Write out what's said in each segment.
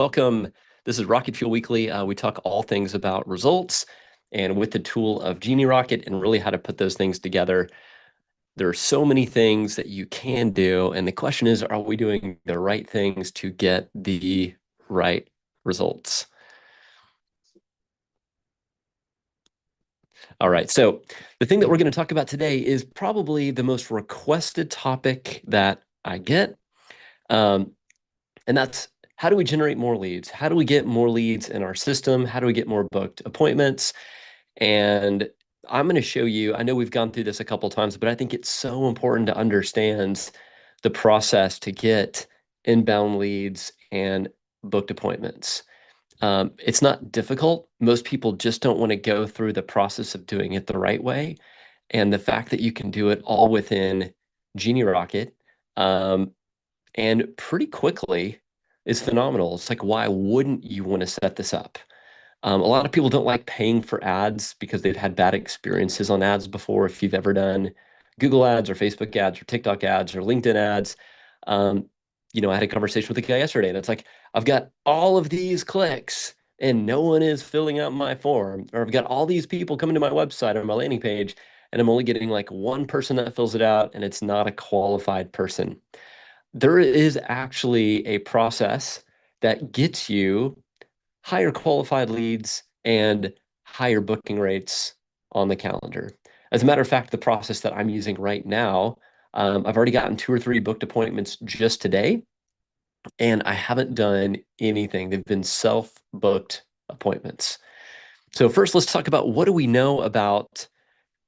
Welcome. This is Rocket Fuel Weekly. We talk all things about results and with the tool of Genie Rocket and really how to put those things together. There are so many things that you can do. And the question is, are we doing the right things to get the right results? All right. So the thing that we're going to talk about today is probably the most requested topic that I get. Um, and that's how do we generate more leads? How do we get more leads in our system? How do we get more booked appointments? And I'm going to show you, I know we've gone through this a couple times, but I think it's so important to understand the process to get inbound leads and booked appointments. It's not difficult. Most people just don't want to go through the process of doing it the right way. And the fact that you can do it all within Genie Rocket um, and pretty quickly is phenomenal. It's like, why wouldn't you want to set this up? A lot of people don't like paying for ads because they've had bad experiences on ads before. If you've ever done Google ads or Facebook ads or TikTok ads or LinkedIn ads, um, I had a conversation with a guy yesterday, and it's like, I've got all of these clicks and no one is filling out my form, or I've got all these people coming to my website or my landing page, and I'm only getting like one person that fills it out, and it's not a qualified person. There is actually a process that gets you higher qualified leads and higher booking rates on the calendar. As a matter of fact, the process that I'm using right now, I've already gotten 2 or 3 booked appointments just today, and I haven't done anything. They've been self-booked appointments. So first, let's talk about what do we know about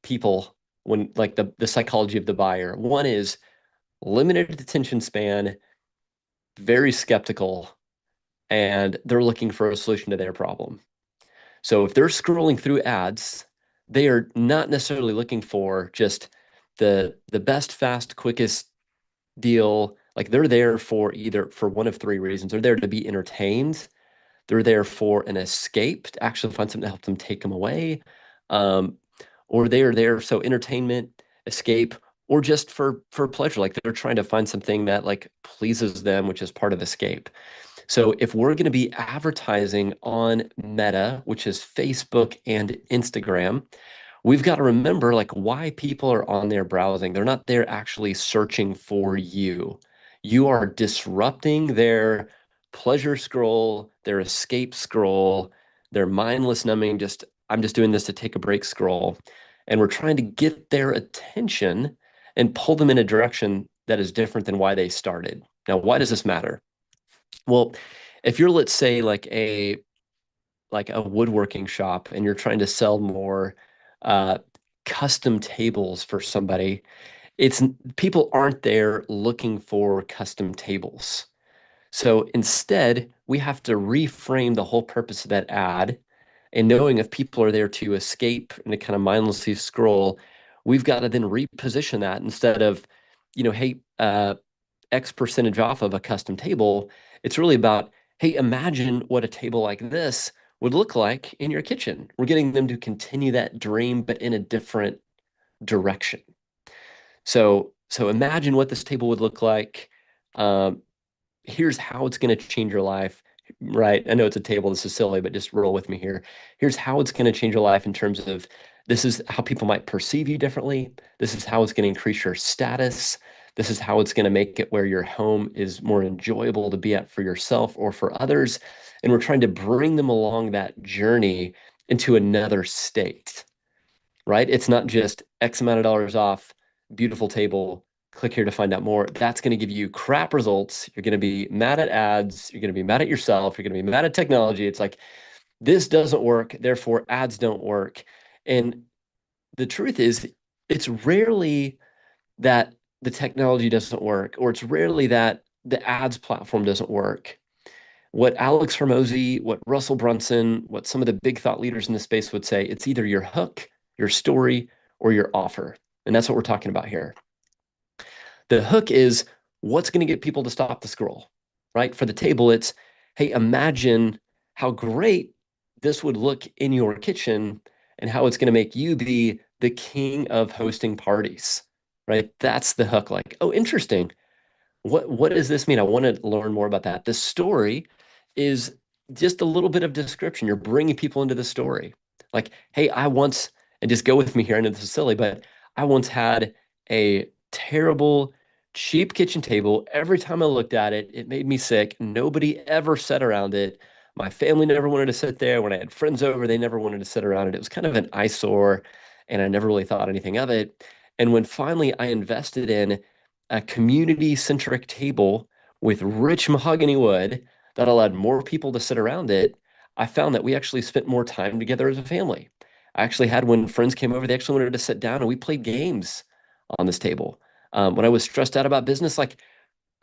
people when like the psychology of the buyer. One is limited attention span, very skeptical, and they're looking for a solution to their problem. So if they're scrolling through ads, they are not necessarily looking for just the best, fast, quickest deal. Like they're there for either for one of 3 reasons. They're there to be entertained. They're there for an escape to actually find something to help them take them away. Um, or they are there so entertainment, escape, or just for pleasure. Like they're trying to find something that like pleases them, which is part of escape. So if we're going to be advertising on Meta, which is Facebook and Instagram, we've got to remember like why people are on there browsing. They're not there actually searching for you. You are disrupting their pleasure scroll, their escape scroll, their mindless numbing, just I'm just doing this to take a break scroll. And we're trying to get their attention and pull them in a direction that is different than why they started. Now, why does this matter? Well, if you're, let's say, like a woodworking shop and you're trying to sell more uh, custom tables for somebody, it's people aren't there looking for custom tables. So instead, we have to reframe the whole purpose of that ad. And knowing if people are there to escape and to kind of mindlessly scroll, we've got to then reposition that instead of, hey, X percentage off of a custom table. It's really about, hey, imagine what a table like this would look like in your kitchen. We're getting them to continue that dream, but in a different direction. So imagine what this table would look like. Um, Here's how it's going to change your life. Right. I know it's a table. This is silly, but just roll with me here. Here's how it's going to change your life in terms of this is how people might perceive you differently. This is how it's going to increase your status. This is how it's going to make it where your home is more enjoyable to be at for yourself or for others. And we're trying to bring them along that journey into another state, right? It's not just X amount of dollars off, beautiful table, click here to find out more. That's going to give you crap results. You're going to be mad at ads. You're going to be mad at yourself. You're going to be mad at technology. It's like, this doesn't work. Therefore, ads don't work. And the truth is, it's rarely that the technology doesn't work, or it's rarely that the ads platform doesn't work. What Alex Hormozy, what Russell Brunson, what some of the big thought leaders in the space would say, it's either your hook, your story, or your offer. And that's what we're talking about here. The hook is what's going to get people to stop the scroll, right? For the table, it's, hey, imagine how great this would look in your kitchen and how it's going to make you be the king of hosting parties, right? That's the hook. Like, oh, interesting. What does this mean? I want to learn more about that. The story is just a little bit of description. You're bringing people into the story. Like, hey, and just go with me here, I know this is silly, but I once had a terrible, cheap kitchen table. Every time I looked at it, it made me sick. Nobody ever sat around it. My family never wanted to sit there. When I had friends over, they never wanted to sit around it. It was kind of an eyesore, and I never really thought anything of it. And when finally I invested in a community-centric table with rich mahogany wood that allowed more people to sit around it, I found that we actually spent more time together as a family. I actually had when friends came over, they actually wanted to sit down and we played games on this table. When I was stressed out about business, like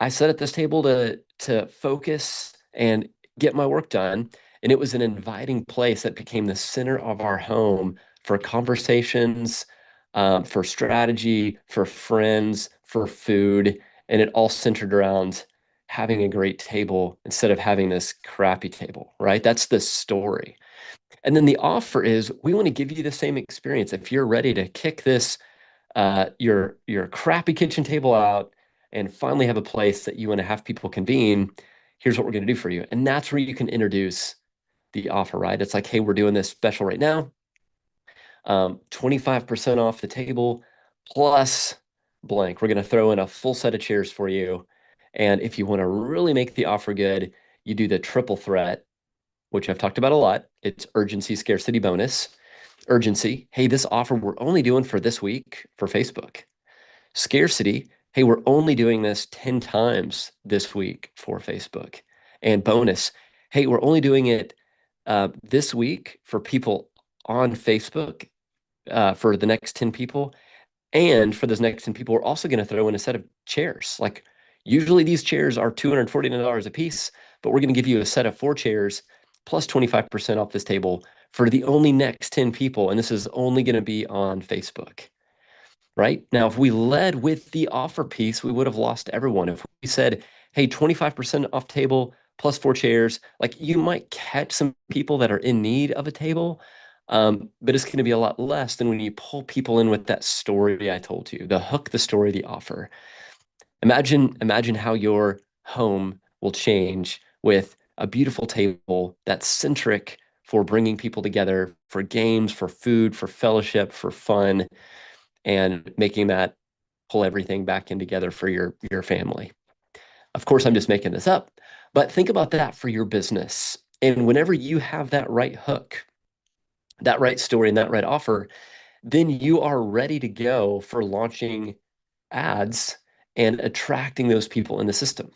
I sat at this table to focus and get my work done, and it was an inviting place that became the center of our home for conversations, for strategy, for friends, for food, and it all centered around having a great table instead of having this crappy table, right? That's the story. And then the offer is we want to give you the same experience. If you're ready to kick this your crappy kitchen table out and finally have a place that you want to have people convene, here's what we're going to do for you. And that's where you can introduce the offer, right? It's like, hey, we're doing this special right now. 25% off the table plus blank. We're going to throw in a full set of chairs for you. And if you want to really make the offer good, you do the triple threat, which I've talked about a lot. It's urgency, scarcity, bonus. Urgency, hey, this offer we're only doing for this week for Facebook. Scarcity, hey, we're only doing this 10 times this week for Facebook. And bonus, hey, we're only doing it this week for people on Facebook for the next 10 people. And for those next 10 people, we're also going to throw in a set of chairs. Like usually these chairs are $249 a piece, but we're going to give you a set of 4 chairs plus 25% off this table for the only next 10 people. And this is only going to be on Facebook, right? Now, if we led with the offer piece, we would have lost everyone. If we said, hey, 25% off table plus 4 chairs, like you might catch some people that are in need of a table, but it's going to be a lot less than when you pull people in with that story I told you, the hook, the story, the offer. Imagine how your home will change with a beautiful table that's centric for bringing people together for games, for food, for fellowship, for fun, and making that pull everything back in together for your family. Of course, I'm just making this up, but think about that for your business. And whenever you have that right hook, that right story, and that right offer, then you are ready to go for launching ads and attracting those people in the system.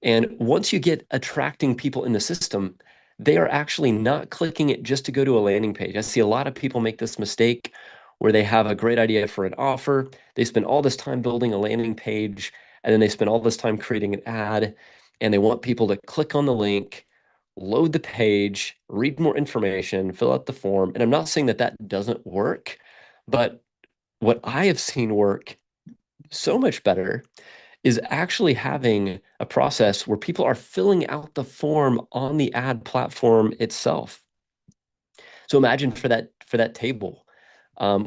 And once you get attracting people in the system, they are actually not clicking it just to go to a landing page. I see a lot of people make this mistake where they have a great idea for an offer. They spend all this time building a landing page, and then they spend all this time creating an ad, and they want people to click on the link, load the page, read more information, fill out the form. And I'm not saying that that doesn't work, but what I have seen work so much better is actually having a process where people are filling out the form on the ad platform itself. So imagine for that table,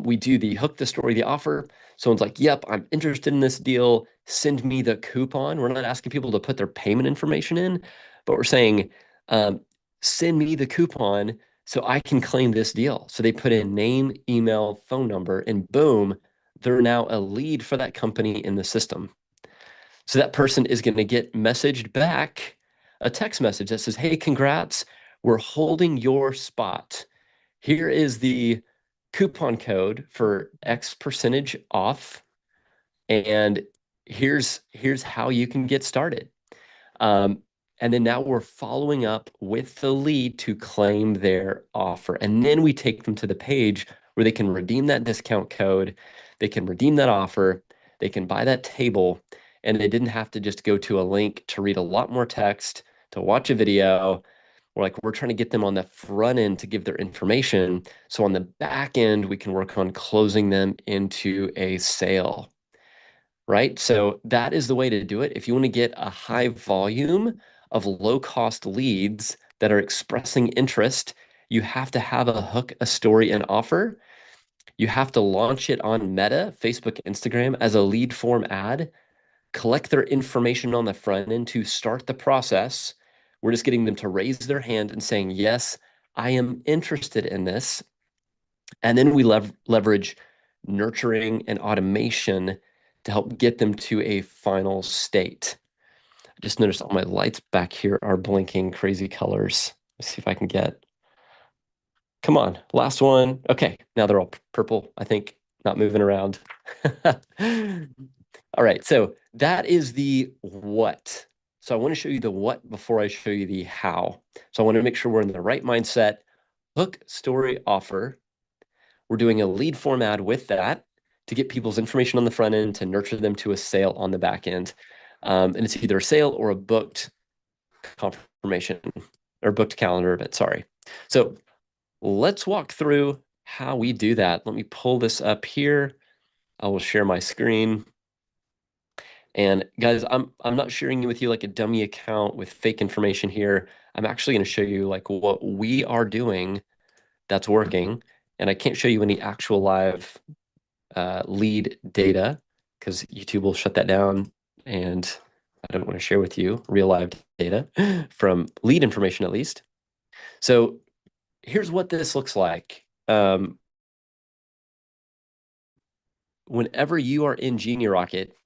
we do the hook, the story, the offer. Someone's like, "Yep, I'm interested in this deal. Send me the coupon." We're not asking people to put their payment information in, but we're saying, um, "Send me the coupon so I can claim this deal." So they put in name, email, phone number, and boom, they're now a lead for that company in the system. So that person is going to get messaged back a text message that says, "Hey, congrats. We're holding your spot. Here is the coupon code for X percentage off. And here's how you can get started." Um, and then now we're following up with the lead to claim their offer. And then we take them to the page where they can redeem that discount code, they can redeem that offer, they can buy that table, and they didn't have to just go to a link to read a lot more text, to watch a video. We're trying to get them on the front end to give their information. So on the back end, we can work on closing them into a sale, right? So that is the way to do it. If you want to get a high volume of low cost leads that are expressing interest, you have to have a hook, a story, and offer. You have to launch it on Meta, Facebook, Instagram as a lead form ad, collect their information on the front end to start the process. We're just getting them to raise their hand and saying, yes, I am interested in this. And then we leverage nurturing and automation to help get them to a final state. I just noticed all my lights back here are blinking crazy colors. Let's see if I can get, come on, last one. Okay, now they're all purple, I think, not moving around. All right, so that is the what. So I want to show you the what before I show you the how. So I want to make sure we're in the right mindset. Hook, story, offer. We're doing a lead form ad with that to get people's information on the front end to nurture them to a sale on the back end. And it's either a sale or a booked confirmation or booked calendar event, sorry. So let's walk through how we do that. Let me pull this up here. I will share my screen. And guys, I'm not sharing with you like a dummy account with fake information here. I'm actually going to show you like what we are doing that's working. And I can't show you any actual live lead data because YouTube will shut that down. And I don't want to share with you real live data from lead information, at least. So here's what this looks like. Whenever you are in Genie Rocket,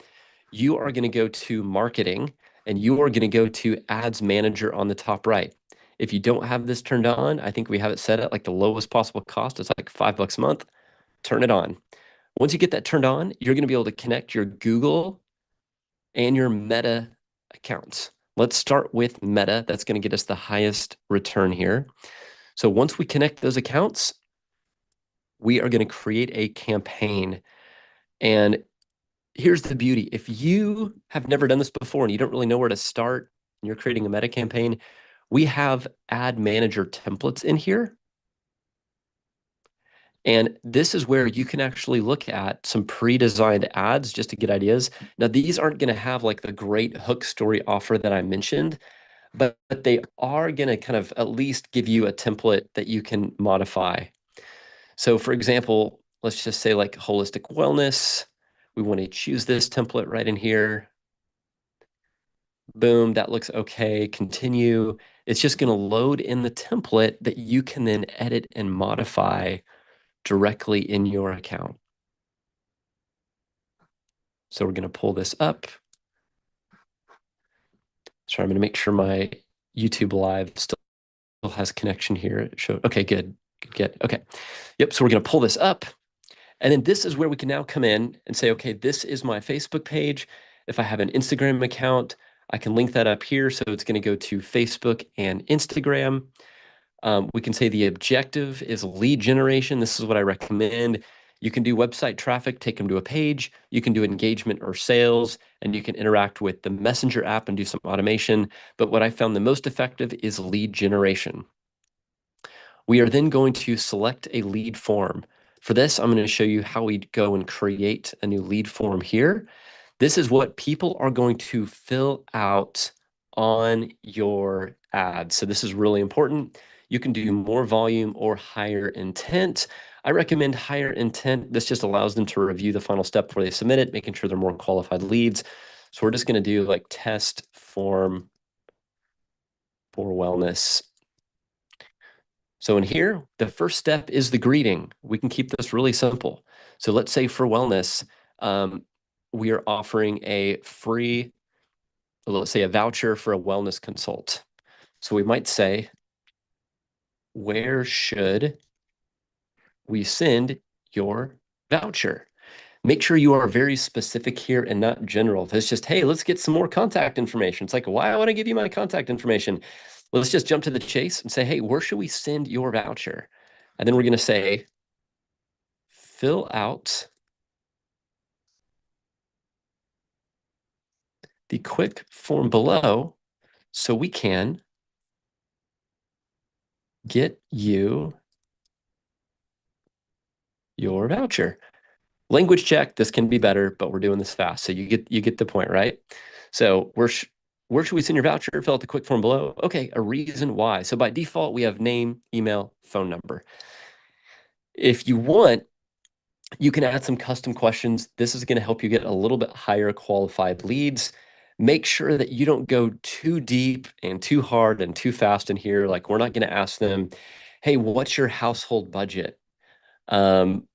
you are going to go to marketing and you are going to go to ads manager on the top right. If you don't have this turned on, I think we have it set at like the lowest possible cost. It's like $5 a month. Turn it on. Once you get that turned on, you're going to be able to connect your Google and your Meta accounts. Let's start with Meta. That's going to get us the highest return here. So once we connect those accounts, we are going to create a campaign. And here's the beauty. If you have never done this before and you don't really know where to start, and you're creating a Meta campaign, we have ad manager templates in here. And this is where you can actually look at some pre-designed ads just to get ideas. Now, these aren't going to have like the great hook story offer that I mentioned, but they are going to kind of at least give you a template that you can modify. So for example, let's just say like holistic wellness. We want to choose this template right in here. Boom, that looks okay. Continue. It's just going to load in the template that you can then edit and modify directly in your account. So we're going to pull this up. So I'm going to make sure my YouTube live still has connection here. Okay, good. Okay. Yep. So we're going to pull this up. And then this is where we can now come in and say, okay, this is my Facebook page. If I have an Instagram account, I can link that up here. So it's going to go to Facebook and Instagram. We can say the objective is lead generation. This is what I recommend. You can do website traffic, take them to a page. You can do engagement or sales, and you can interact with the Messenger app and do some automation. But what I found the most effective is lead generation. We are then going to select a lead form. For this, I'm going to show you how we go and create a new lead form here. This is what people are going to fill out on your ad. So this is really important. You can do more volume or higher intent. I recommend higher intent. This just allows them to review the final step before they submit it, making sure they're more qualified leads. So we're just going to do like test form for wellness. So in here, the first step is the greeting. We can keep this really simple. So let's say for wellness, we are offering a free, let's say a voucher for a wellness consult. So we might say, where should we send your voucher? Make sure you are very specific here and not general. If it's just, hey, let's get some more contact information. It's like, why I want to give you my contact information? Let's just jump to the chase and say, hey, where should we send your voucher? And then we're going to say, fill out the quick form below so we can get you your voucher. Language check, this can be better, but we're doing this fast. So you get the point, right? So where should we send your voucher? Fill out the quick form below. Okay, a reason why. So by default, we have name, email, phone number. If you want, you can add some custom questions. This is going to help you get a little bit higher qualified leads. make sure that you don't go too deep and too hard and too fast in here. Like, we're not going to ask them, hey, what's your household budget? Um,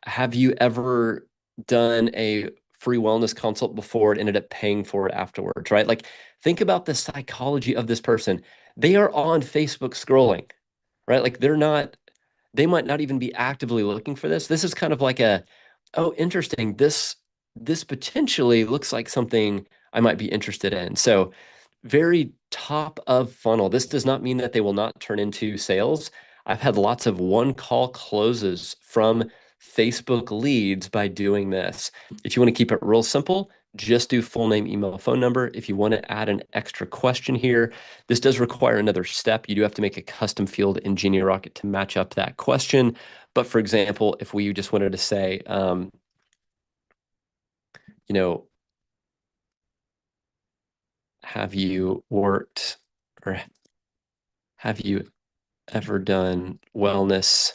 have you ever done a free wellness consult before and ended up paying for it afterwards, right? Like, think about the psychology of this person. They are on Facebook scrolling, right? Like, they might not even be actively looking for this. This is kind of like oh, interesting. This potentially looks like something I might be interested in. So, very top of funnel. This does not mean that they will not turn into sales. I've had lots of one call closes from Facebook leads by doing this. If you want to keep it real simple, just do full name, email, phone number. If you want to add an extra question here, this does require another step. You do have to make a custom field in Genie Rocket to match up that question. But for example, if we just wanted to say, you know, have you worked or have you ever done wellness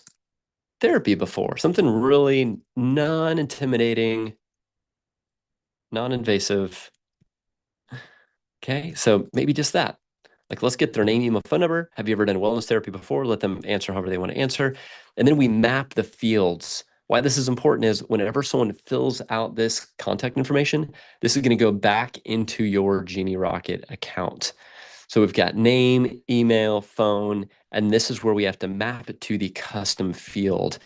therapy before? Something really non-intimidating, non-invasive. Okay, so maybe just that. Like, let's get their name, email, phone number. Have you ever done wellness therapy before? Let them answer however they want to answer. And then we map the fields. Why this is important is whenever someone fills out this contact information, this is going to go back into your Genie Rocket account. So we've got name, email, phone, and this is where we have to map it to the custom field.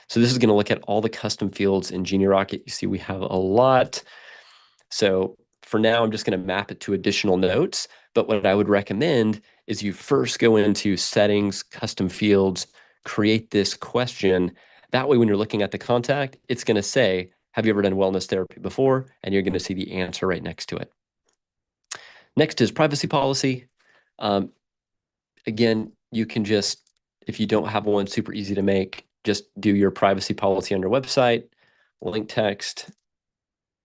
So this is going to look at all the custom fields in Genie Rocket. You see we have a lot. So for now, I'm just going to map it to additional notes. But what I would recommend is you first go into settings, custom fields, create this question. That way, when you're looking at the contact, it's going to say, have you ever done wellness therapy before? And you're going to see the answer right next to it. Next is privacy policy. Um, again, you can just, if you don't have one, super easy to make, just do your privacy policy on your website, link text,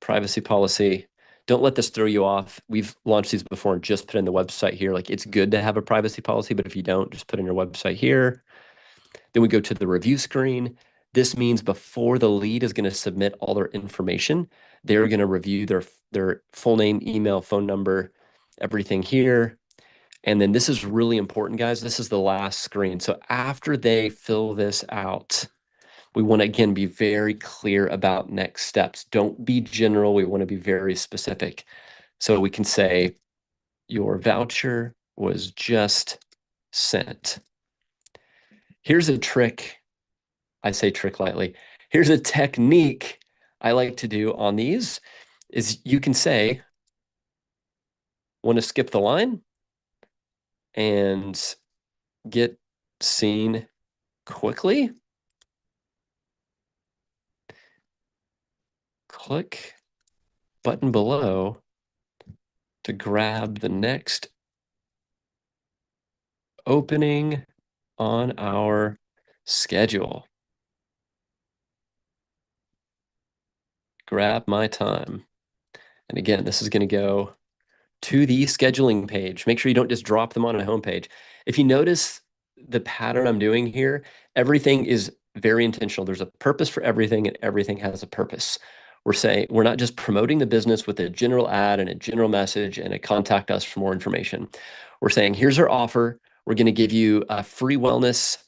privacy policy. Don't let this throw you off. We've launched these before and just put in the website here. Like, it's good to have a privacy policy, but if you don't, just put in your website here. Then we go to the review screen. This means before the lead is going to submit all their information, they're going to review their full name, email, phone number, everything here. And then this is really important, guys. This is the last screen. So after they fill this out, we want to, again, be very clear about next steps. Don't be general. We want to be very specific. So we can say, your voucher was just sent. Here's a trick. I say trick lightly. Here's a technique I like to do on these is you can say, want to skip the line and get seen quickly. Click button below to grab the next opening on our schedule. Grab my time. And again, this is going to go to the scheduling page. Make sure you don't just drop them on a homepage. If you notice the pattern I'm doing here, everything is very intentional. There's a purpose for everything, and everything has a purpose. We're saying we're not just promoting the business with a general ad and a general message and a contact us for more information. We're saying, here's our offer. We're going to give you a free wellness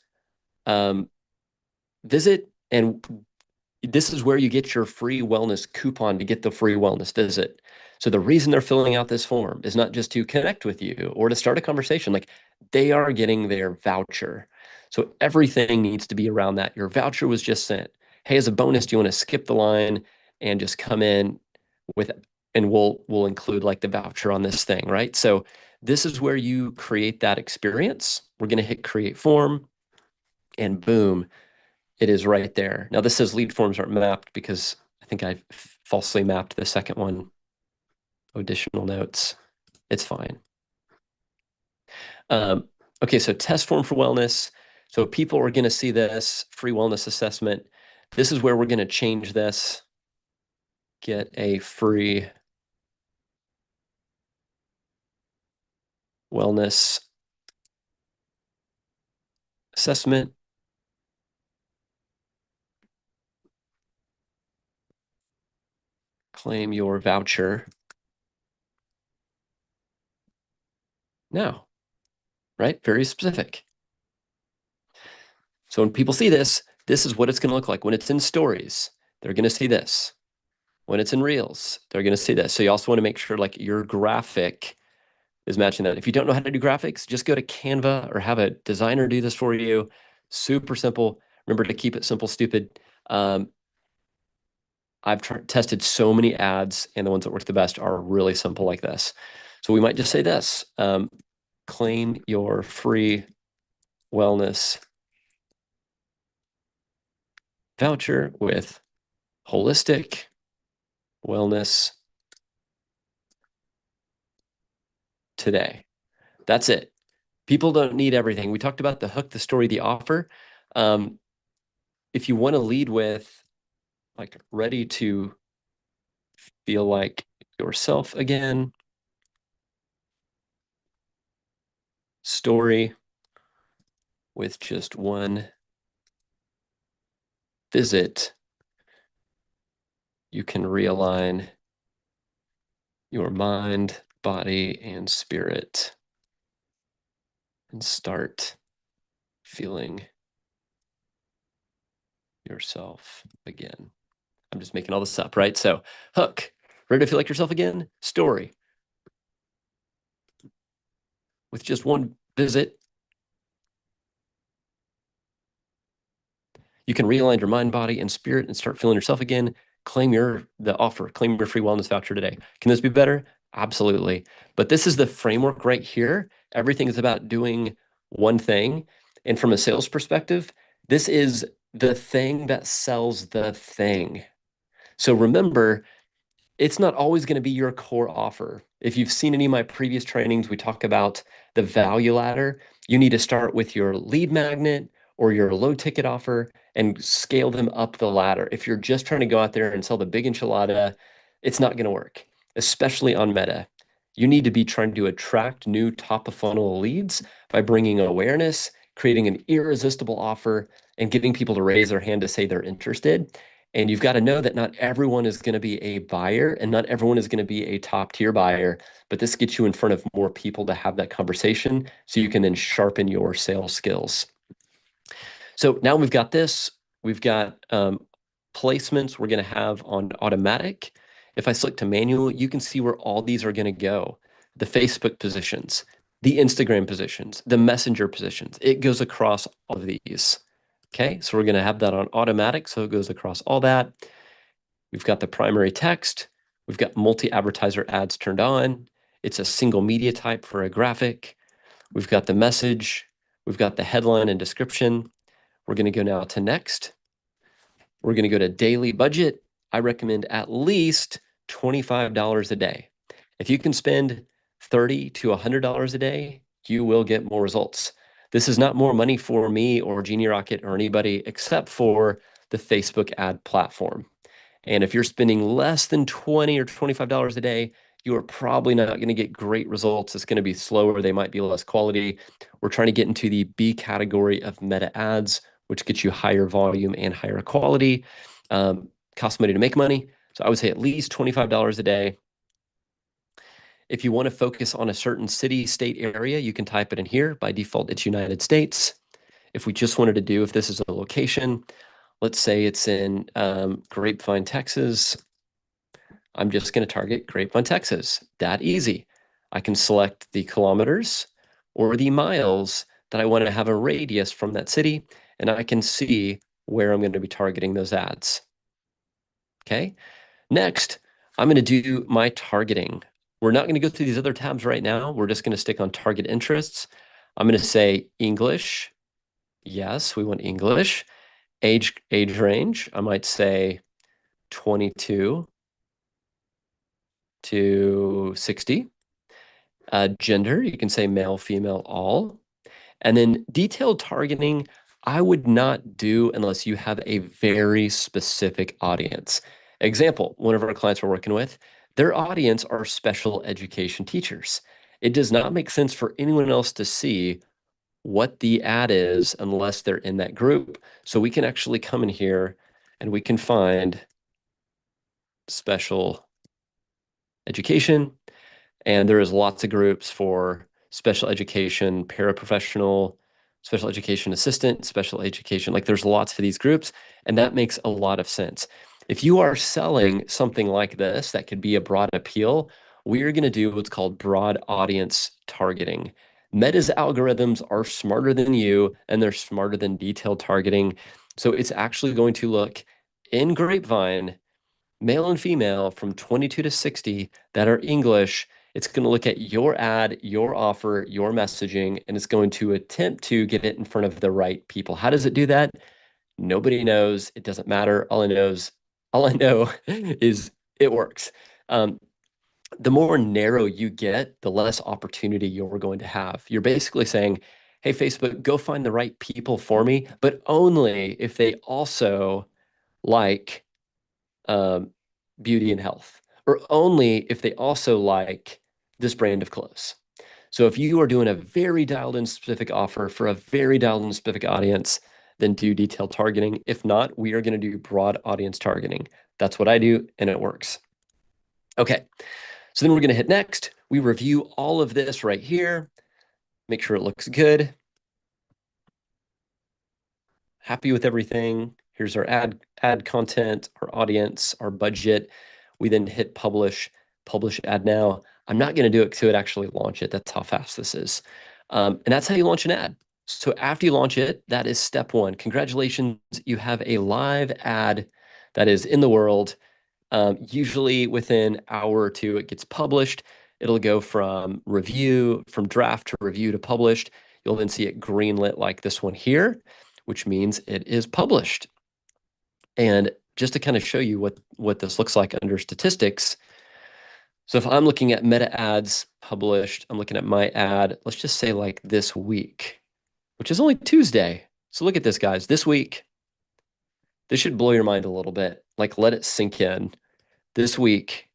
visit, and this is where you get your free wellness coupon to get the free wellness visit. So the reason they're filling out this form is not just to connect with you or to start a conversation. Like, they are getting their voucher. So everything needs to be around that. Your voucher was just sent. Hey, as a bonus, do you want to skip the line and just come in with, and we'll include like the voucher on this thing, right? So this is where you create that experience. We're going to hit create form, and boom, it is right there. Now this says lead forms aren't mapped because I think I falsely mapped the second one. Additional notes. It's fine. Okay, so test form for wellness. So people are going to see this free wellness assessment. This is where we're going to change this. Get a free wellness assessment. Claim your voucher. now, right? Very specific. So when people see this, this is what it's going to look like. When it's in stories, they're going to see this. When it's in reels, they're going to see this. So you also want to make sure like your graphic is matching that. If you don't know how to do graphics, just go to Canva or have a designer do this for you. Super simple. Remember to keep it simple, stupid. I've tested so many ads, and the ones that work the best are really simple like this. So we might just say this, claim your free wellness voucher with holistic wellness today. That's it. People don't need everything. We talked about the hook, the story, the offer. If you want to lead with like ready to feel like yourself again, story with just one visit, you can realign your mind, body, and spirit and start feeling yourself again. I'm just making all this up, right? So hook, ready to feel like yourself again? Story. With just one visit, you can realign your mind, body, and spirit and start feeling yourself again. Claim the offer, claim your free wellness voucher today. Can this be better? Absolutely. But this is the framework right here. Everything is about doing one thing. And from a sales perspective, this is the thing that sells the thing. So remember, it's not always going to be your core offer. If you've seen any of my previous trainings, we talk about the value ladder. You need to start with your lead magnet or your low ticket offer and scale them up the ladder. If you're just trying to go out there and sell the big enchilada, it's not going to work, especially on Meta. You need to be trying to attract new top of funnel leads by bringing awareness, creating an irresistible offer, and getting people to raise their hand to say they're interested. And you've got to know that not everyone is going to be a buyer and not everyone is going to be a top tier buyer, but this gets you in front of more people to have that conversation so you can then sharpen your sales skills. So now we've got this, we've got placements we're going to have on automatic. If I select to manual, you can see where all these are going to go. The Facebook positions, the Instagram positions, the Messenger positions. It goes across all of these. Okay, so we're going to have that on automatic, so it goes across all that. We've got the primary text. We've got multi-advertiser ads turned on. It's a single media type for a graphic. We've got the message. We've got the headline and description. We're going to go now to next. We're going to go to daily budget. I recommend at least $25 a day. If you can spend $30 to $100 a day, you will get more results. This is not more money for me or Genie Rocket or anybody except for the Facebook ad platform. And if you're spending less than $20 or $25 a day, you are probably not going to get great results. It's going to be slower. They might be less quality. We're trying to get into the B category of meta ads, which gets you higher volume and higher quality. Costs money to make money. So I would say at least $25 a day. If you want to focus on a certain city, state, area, you can type it in here. By default, it's United States. If we just wanted to do, if this is a location, let's say it's in Grapevine, Texas. I'm just going to target Grapevine, Texas. That easy. I can select the kilometers or the miles that I want to have a radius from that city, and I can see where I'm going to be targeting those ads. Okay. Next, I'm going to do my targeting. We're not going to go through these other tabs right now. We're just going to stick on target interests. I'm going to say English. Yes, we want English. Age range, I might say 22 to 60. Gender, you can say male, female, all. And then detailed targeting, I would not do unless you have a very specific audience. Example, one of our clients we're working with, their audience are special education teachers. It does not make sense for anyone else to see what the ad is unless they're in that group. So we can actually come in here and we can find special education. And there is lots of groups for special education paraprofessional, special education assistant, special education. Like there's lots of these groups, and that makes a lot of sense. If you are selling something like this, that could be a broad appeal, we're going to do what's called broad audience targeting. Meta's algorithms are smarter than you, and they're smarter than detailed targeting. So it's actually going to look in Grapevine, male and female from 22 to 60 that are English. It's going to look at your ad, your offer, your messaging, and it's going to attempt to get it in front of the right people. How does it do that? Nobody knows. It doesn't matter. All I know is it works. The more narrow you get, the less opportunity you're going to have. You're basically saying, hey, Facebook, go find the right people for me, but only if they also like beauty and health, or only if they also like this brand of clothes. So if you are doing a very dialed in specific offer for a very dialed in specific audience, then do detailed targeting. If not, we are going to do broad audience targeting. That's what I do, and it works. Okay, so then we're going to hit next. We review all of this right here, make sure it looks good. Happy with everything. Here's our ad content, our audience, our budget. We then hit publish ad now. I'm not going to do it to actually launch it. That's how fast this is. And that's how you launch an ad. So after you launch it, that is step one. Congratulations, you have a live ad that is in the world. Usually within an hour or two, it gets published. It'll go from draft to review to published. You'll then see it greenlit like this one here, which means it is published. And just to kind of show you what this looks like under statistics. So if I'm looking at meta ads published, I'm looking at my ad, let's just say like this week, which is only Tuesday. So look at this, guys. This week, this should blow your mind a little bit. Like, let it sink in. This week,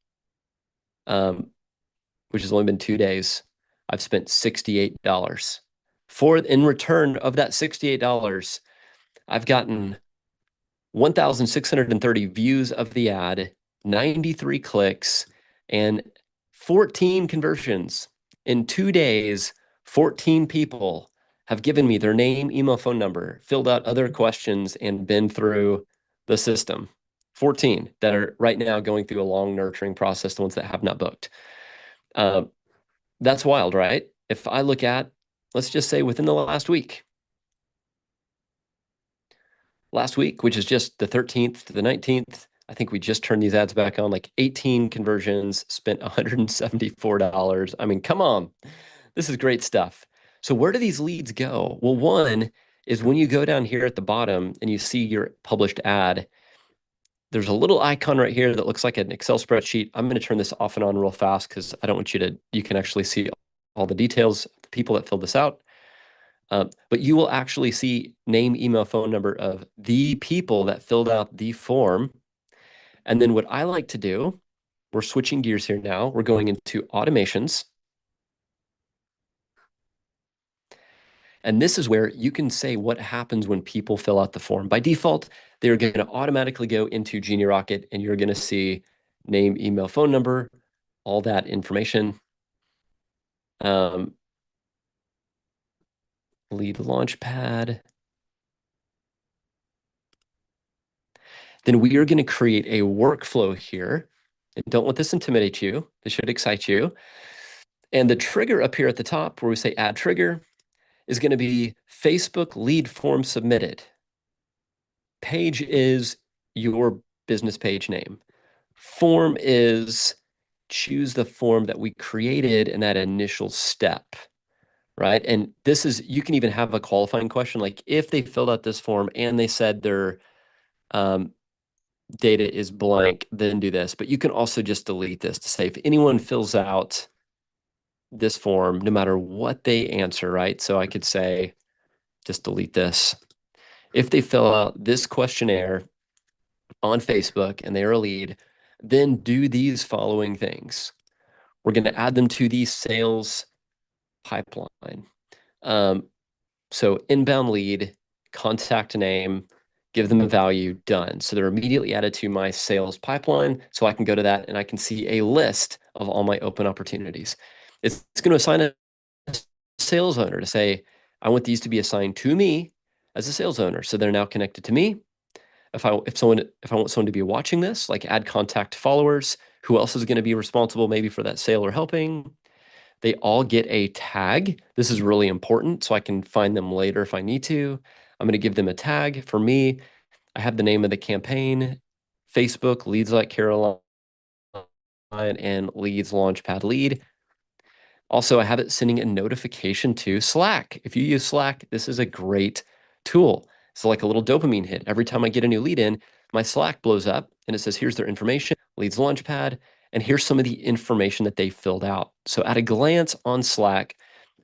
which has only been 2 days, I've spent $68. In return of that $68, I've gotten 1,630 views of the ad, 93 clicks, and 14 conversions. In 2 days, 14 people have given me their name, email, phone number, filled out other questions, and been through the system. 14 that are right now going through a long nurturing process, the ones that have not booked. That's wild, right? If I look at, let's just say within the last week, which is just the 13th to the 19th, I think we just turned these ads back on, like 18 conversions, spent $174. I mean, come on, this is great stuff. So where do these leads go? Well, one is when you go down here at the bottom and you see your published ad, there's a little icon right here that looks like an Excel spreadsheet. I'm going to turn this off and on real fast because I don't want you can actually see all the details, the people that filled this out. But you will actually see name, email, phone number of the people that filled out the form. And then what I like to do, we're switching gears here now. We're going into automations. And this is where you can say what happens when people fill out the form. By default, they're going to automatically go into Genie Rocket, and you're going to see name, email, phone number, all that information. Lead Launchpad. Then we are going to create a workflow here. And don't let this intimidate you. This should excite you. And the trigger up here at the top where we say add trigger is going to be Facebook lead form submitted. Page is your business page name. Form is choose the form that we created in that initial step, right? And this is, you can even have a qualifying question, like if they filled out this form and they said their data is blank, then do this. But you can also just delete this to say if anyone fills out this form, no matter what they answer, right? So I could say, just delete this. If they fill out this questionnaire on Facebook and they are a lead, then do these following things. We're going to add them to the sales pipeline. So inbound lead, contact name, give them a value, done. So they're immediately added to my sales pipeline. So I can go to that and I can see a list of all my open opportunities. It's going to assign a sales owner to say, I want these to be assigned to me as a sales owner. So they're now connected to me. If I want someone to be watching this, like add contact followers, who else is going to be responsible maybe for that sale or helping? They all get a tag. This is really important so I can find them later if I need to. I'm going to give them a tag. For me, I have the name of the campaign, Facebook Leads Like Caroline and Leads Launchpad Lead. Also, I have it sending a notification to Slack. If you use Slack, this is a great tool. It's like a little dopamine hit. Every time I get a new lead in, my Slack blows up and it says, here's their information, Leads Launchpad, and here's some of the information that they filled out. So at a glance on Slack,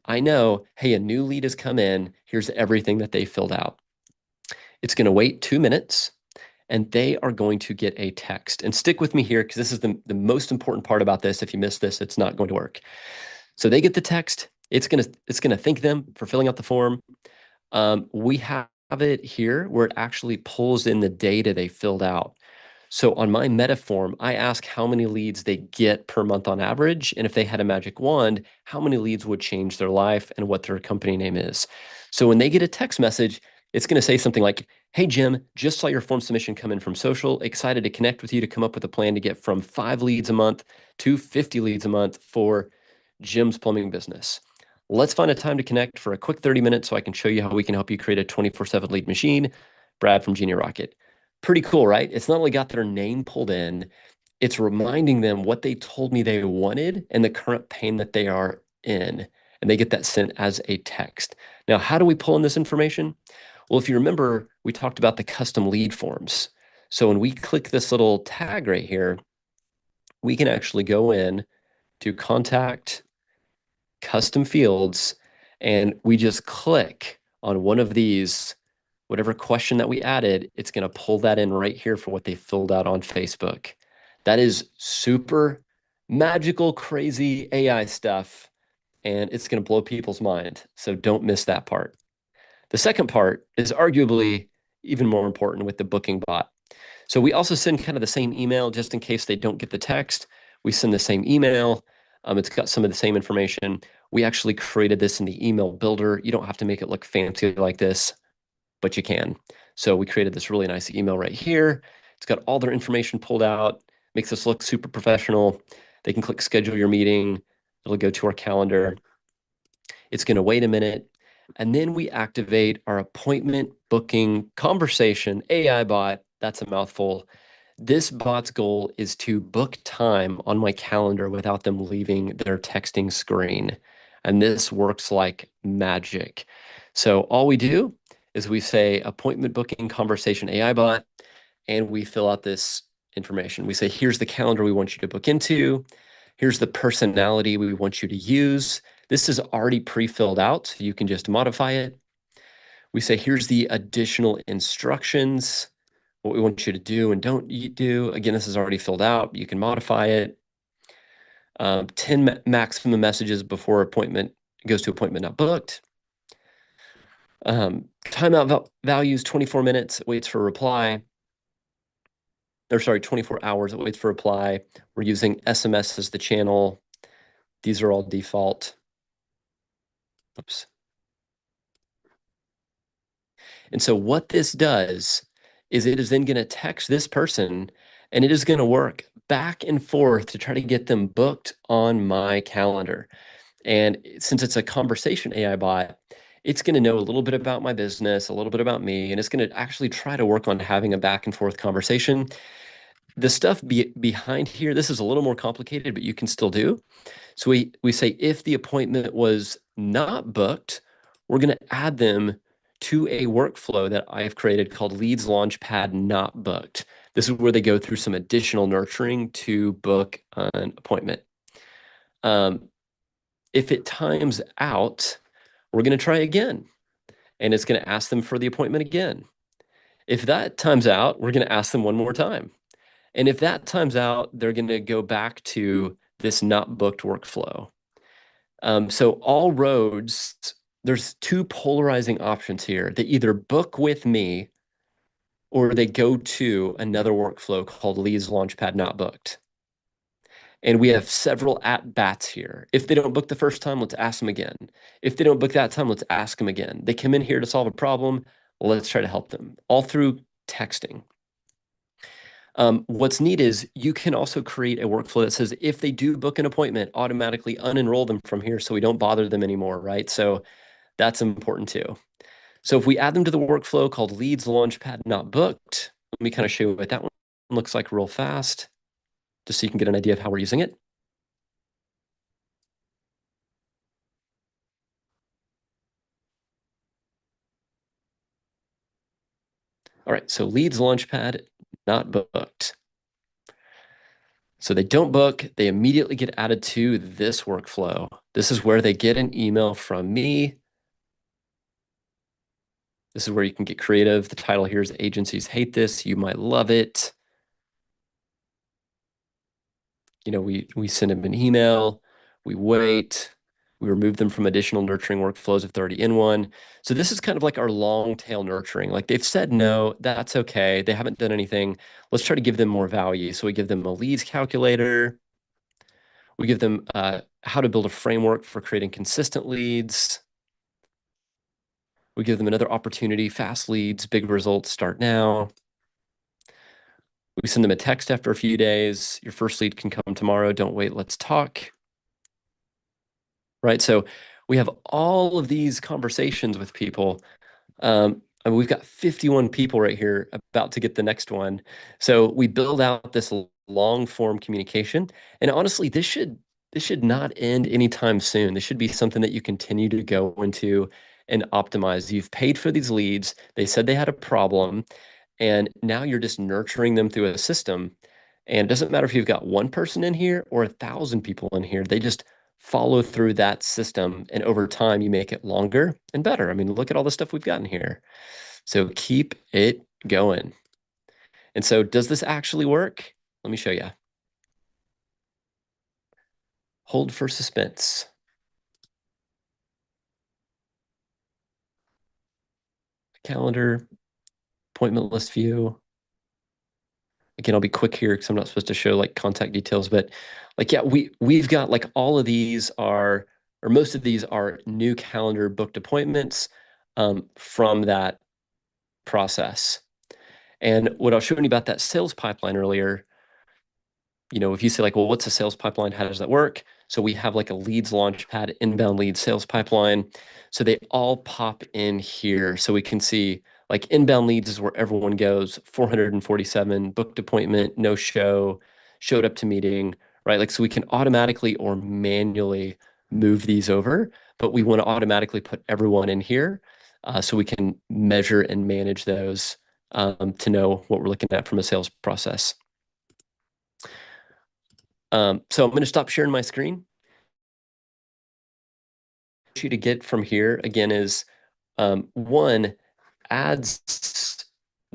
I know, hey, a new lead has come in. Here's everything that they filled out. It's going to wait 2 minutes and they are going to get a text. And stick with me here because this is the most important part about this. If you miss this, it's not going to work. So they get the text. It's gonna thank them for filling out the form. We have it here where it actually pulls in the data they filled out. So on my meta form, I ask how many leads they get per month on average, and if they had a magic wand, how many leads would change their life and what their company name is. So when they get a text message, it's going to say something like, hey, Jim, just saw your form submission come in from social. Excited to connect with you to come up with a plan to get from 5 leads a month to 50 leads a month for Jim's plumbing business. Let's find a time to connect for a quick 30 minutes so I can show you how we can help you create a 24/7 lead machine. Brad from Genie Rocket. Pretty cool, right? It's not only got their name pulled in, it's reminding them what they told me they wanted and the current pain that they are in. And they get that sent as a text. Now, how do we pull in this information? Well, if you remember, we talked about the custom lead forms. So when we click this little tag right here, we can actually go in to contact custom fields, and we just click on one of these, whatever question that we added, it's going to pull that in right here for what they filled out on Facebook. That is super magical, crazy AI stuff, and it's going to blow people's mind. So don't miss that part. The second part is arguably even more important with the booking bot. So we also send kind of the same email just in case they don't get the text. We send the same email. It's got some of the same information. We actually created this in the email builder. You don't have to make it look fancy like this, but you can. So we created this really nice email right here. It's got all their information pulled out, makes this look super professional. They can click schedule your meeting. It'll go to our calendar. It's going to wait a minute. And then we activate our appointment booking conversation AI bot. That's a mouthful. This bot's goal is to book time on my calendar without them leaving their texting screen. And this works like magic. So all we do is we say appointment booking conversation AI bot, and we fill out this information. We say, here's the calendar we want you to book into. Here's the personality we want you to use. This is already pre-filled out, so you can just modify it. We say, here's the additional instructions, what we want you to do and don't do. Again, this is already filled out. You can modify it. 10 maximum messages before appointment goes to appointment not booked. Timeout values 24 minutes, it waits for a reply. Or sorry, 24 hours, it waits for a reply. We're using SMS as the channel. These are all default. Oops. And so what this does is it is then going to text this person, and it is going to work back and forth to try to get them booked on my calendar. And since it's a conversation AI bot, it's going to know a little bit about my business, a little bit about me, and it's going to actually try to work on having a back and forth conversation. The stuff behind here, this is a little more complicated, but you can still do. So we say if the appointment was not booked, we're going to add them to a workflow that I've created called Leads Launchpad Not Booked. This is where they go through some additional nurturing to book an appointment. If it times out, we're going to try again, and it's going to ask them for the appointment again. If that times out, we're going to ask them one more time. And if that times out, they're going to go back to this not booked workflow. So all roads, there's two polarizing options here. They either book with me or they go to another workflow called Leads Launchpad Not Booked. And we have several at-bats here. If they don't book the first time, let's ask them again. If they don't book that time, let's ask them again. They come in here to solve a problem. Let's try to help them, all through texting. What's neat is you can also create a workflow that says if they do book an appointment, automatically unenroll them from here so we don't bother them anymore, right? So that's important too. So if we add them to the workflow called Leads Launchpad Not Booked, let me kind of show you what that one looks like real fast, just so you can get an idea of how we're using it. All right, so Leads Launchpad Not Booked. So they don't book, they immediately get added to this workflow. This is where they get an email from me. This is where you can get creative. The title here is Agencies Hate This. You might love it. You know, we send them an email, we wait, we remove them from additional nurturing workflows if they're already in one. So this is kind of like our long tail nurturing. Like they've said no, that's okay. They haven't done anything. Let's try to give them more value. So we give them a leads calculator. We give them how to build a framework for creating consistent leads. We give them another opportunity, fast leads, big results, start now. We send them a text after a few days. Your first lead can come tomorrow. Don't wait. Let's talk. Right. So we have all of these conversations with people. I mean, we've got 51 people right here about to get the next one. So we build out this long form communication. And honestly, this should not end anytime soon. This should be something that you continue to go into and optimize. You've paid for these leads. They said they had a problem. And now you're just nurturing them through a system. And it doesn't matter if you've got one person in here or 1,000 people in here, they just follow through that system. And over time, you make it longer and better. I mean, look at all the stuff we've got in here. So keep it going. And so does this actually work? Let me show you. Hold for suspense. Calendar, appointment list view. Again, I'll be quick here because I'm not supposed to show like contact details, but like, yeah, we've got like all of these are, or most of these are new calendar booked appointments from that process. And what I was showing you about that sales pipeline earlier, you know, if you say like, well, what's a sales pipeline? How does that work? So we have like a leads launchpad, inbound lead sales pipeline. So they all pop in here. So we can see like inbound leads is where everyone goes, 447, booked appointment, no show, showed up to meeting, right? Like, so we can automatically or manually move these over, but we want to automatically put everyone in here so we can measure and manage those to know what we're looking at from a sales process. So I'm going to stop sharing my screen. What you to get from here again is one, ads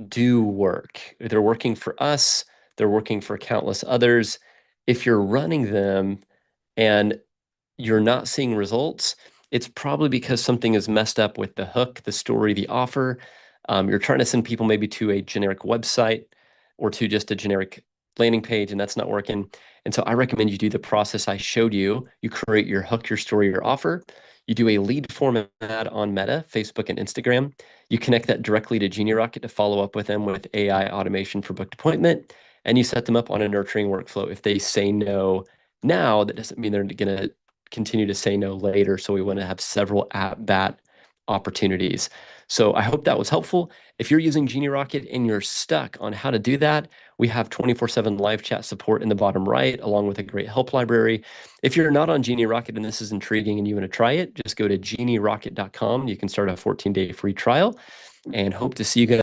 do work. They're working for us. They're working for countless others. If you're running them and you're not seeing results, it's probably because something is messed up with the hook, the story, the offer. You're trying to send people maybe to a generic website or to just a generic landing page, and that's not working. And so I recommend you do the process I showed you. You create your hook, your story, your offer. You do a lead form ad on Meta, Facebook, and Instagram. You connect that directly to Genie Rocket to follow up with them with AI automation for booked appointment. And you set them up on a nurturing workflow. If they say no now, that doesn't mean they're going to continue to say no later. So we want to have several at-bat opportunities. So I hope that was helpful. If you're using Genie Rocket and you're stuck on how to do that, we have 24/7 live chat support in the bottom right, along with a great help library. If you're not on Genie Rocket and this is intriguing and you want to try it, just go to genierocket.com. You can start a 14-day free trial and hope to see you guys